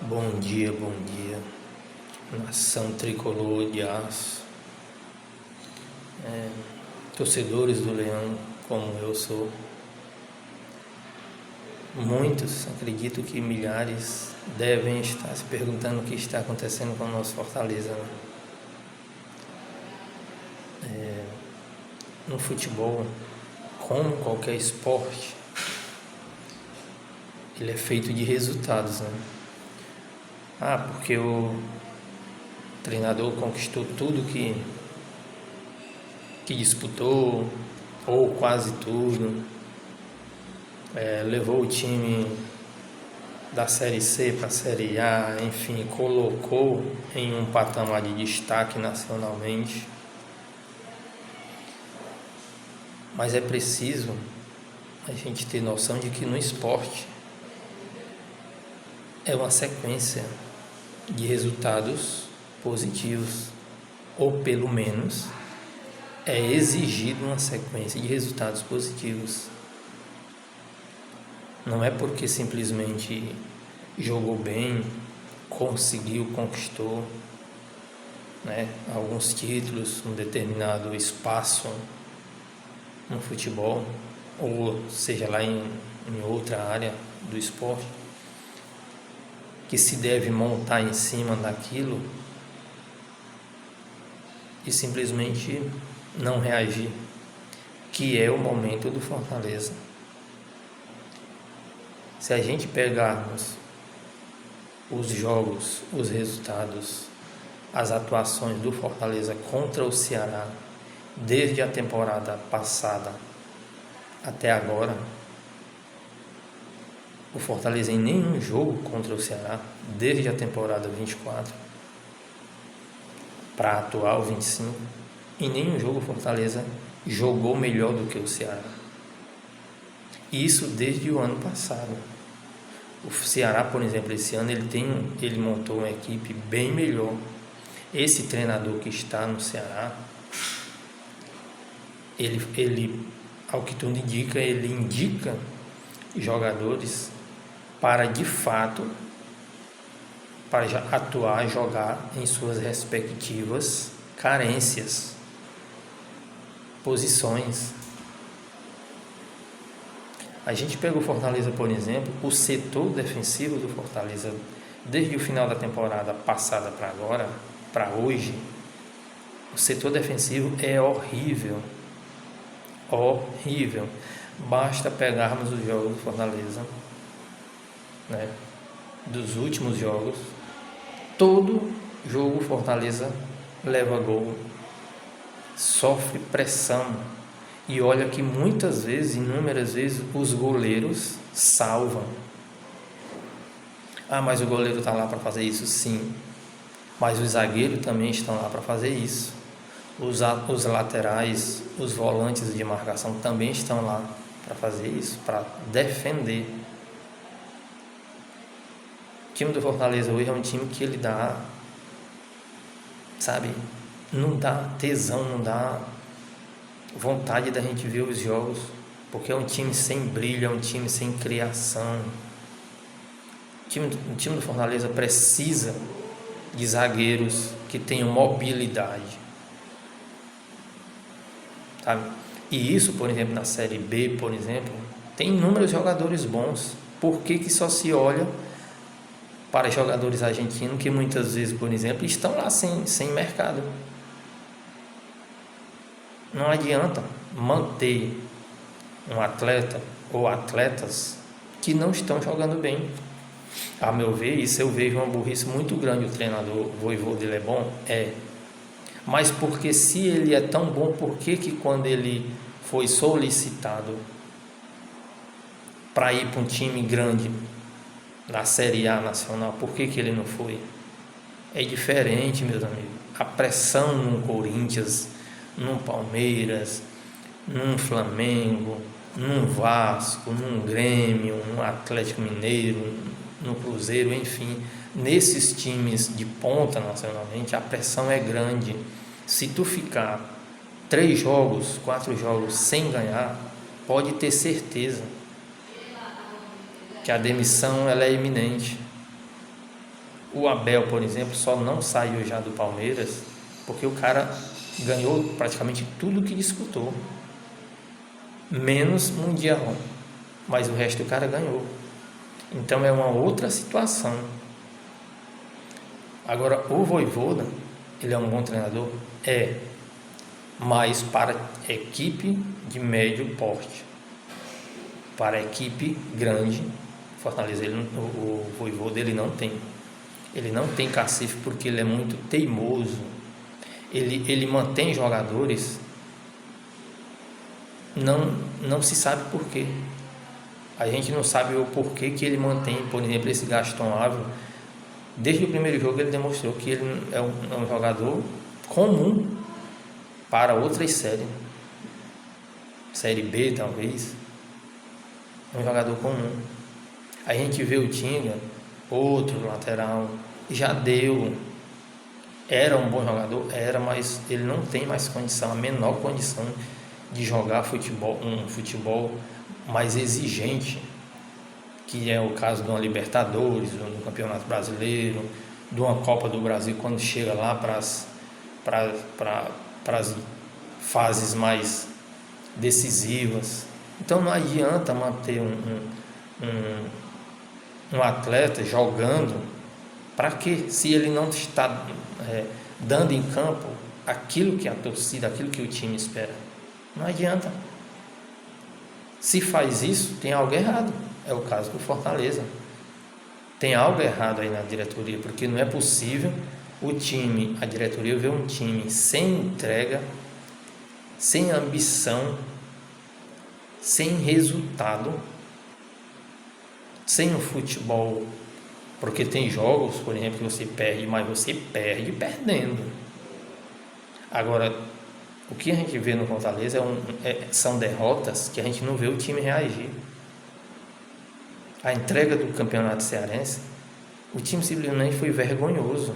Bom dia, nação tricolor de aço, torcedores do Leão, como eu sou. Muitos, acredito que milhares, devem estar se perguntando o que está acontecendo com o nosso Fortaleza, né? No futebol, como qualquer esporte, ele é feito de resultados, né? Porque o treinador conquistou tudo que disputou, ou quase tudo, levou o time da Série C para a Série A, enfim, colocou em um patamar de destaque nacionalmente. Mas é preciso a gente ter noção de que no esporte é uma sequência de resultados positivos, ou pelo menos é exigido uma sequência de resultados positivos. Não é porque simplesmente jogou bem, conquistou, né, alguns títulos, um determinado espaço no futebol, ou seja lá em outra área do esporte, que se deve montar em cima daquilo e simplesmente não reagir, que é o momento do Fortaleza. Se a gente pegarmos os jogos, os resultados, as atuações do Fortaleza contra o Ceará, desde a temporada passada até agora, o Fortaleza em nenhum jogo contra o Ceará, desde a temporada 24 para a atual 25, em nenhum jogo o Fortaleza jogou melhor do que o Ceará. Isso desde o ano passado. O Ceará, por exemplo, esse ano ele montou uma equipe bem melhor. Esse treinador que está no Ceará, ele ao que tudo indica, ele indica jogadores para de fato para atuar, jogar em suas respectivas carências, posições. A gente pega o Fortaleza, por exemplo, o setor defensivo do Fortaleza, desde o final da temporada passada para agora, para hoje, o setor defensivo é horrível. Basta pegarmos os jogos do Fortaleza, né, dos últimos jogos. Todo jogo Fortaleza leva gol, sofre pressão, e olha que muitas vezes, inúmeras vezes, os goleiros salvam. Mas o goleiro está lá para fazer isso? Sim, mas os zagueiros também estão lá para fazer isso. Os laterais, os volantes de marcação também estão lá para fazer isso, para defender. O time do Fortaleza hoje é um time que ele dá, não dá tesão, não dá vontade da gente ver os jogos, porque é um time sem brilho, é um time sem criação. O time do Fortaleza precisa de zagueiros que tenham mobilidade, sabe? E isso, por exemplo, na Série B, por exemplo, tem inúmeros jogadores bons. Por que só se olha para jogadores argentinos que muitas vezes, por exemplo, estão lá sem mercado? Não adianta manter um atleta ou atletas que não estão jogando bem. A meu ver, isso eu vejo uma burrice muito grande. O treinador Voivoda, ele é bom? Mas porque se ele é tão bom, por que quando ele foi solicitado para ir para um time grande na Série A nacional, por que ele não foi? É diferente, meus amigos. A pressão num Corinthians, num Palmeiras, num Flamengo, num Vasco, num Grêmio, num Atlético Mineiro, no Cruzeiro, enfim, nesses times de ponta nacionalmente, a pressão é grande. Se tu ficar 3 jogos, 4 jogos sem ganhar, pode ter certeza que a demissão ela é iminente. O Abel, por exemplo, só não saiu já do Palmeiras porque o cara ganhou praticamente tudo que disputou, menos Mundial, mas o resto o cara ganhou. Então é uma outra situação. Agora, o Vojvoda, ele é um bom treinador? É, mas para equipe de médio porte. Para equipe grande, Fortaleza, o Vojvoda ele não tem. Ele não tem cacife porque ele é muito teimoso. Ele mantém jogadores, não se sabe porquê. A gente não sabe o porquê que ele mantém, por exemplo, esse Gaston Ávila. Desde o primeiro jogo ele demonstrou que ele é um jogador comum para outras séries. Série B, talvez. É um jogador comum. A gente vê o Tinga, outro lateral, já deu. Era um bom jogador? Era, mas ele não tem mais condição, a menor condição de jogar futebol, um futebol mais exigente, que é o caso de uma Libertadores, de um Campeonato Brasileiro, de uma Copa do Brasil, quando chega lá para as fases mais decisivas. Então não adianta manter um atleta jogando, para quê? Se ele não está dando em campo aquilo que a torcida, aquilo que o time espera. Não adianta. Se faz isso, tem algo errado. É o caso do Fortaleza. Tem algo errado aí na diretoria, porque não é possível a diretoria ver um time sem entrega, sem ambição, sem resultado, sem o futebol, porque tem jogos, por exemplo, que você perde, mas você perde perdendo. Agora, o que a gente vê no Fortaleza são derrotas que a gente não vê o time reagir. A entrega do campeonato cearense, o time simplesmente foi vergonhoso.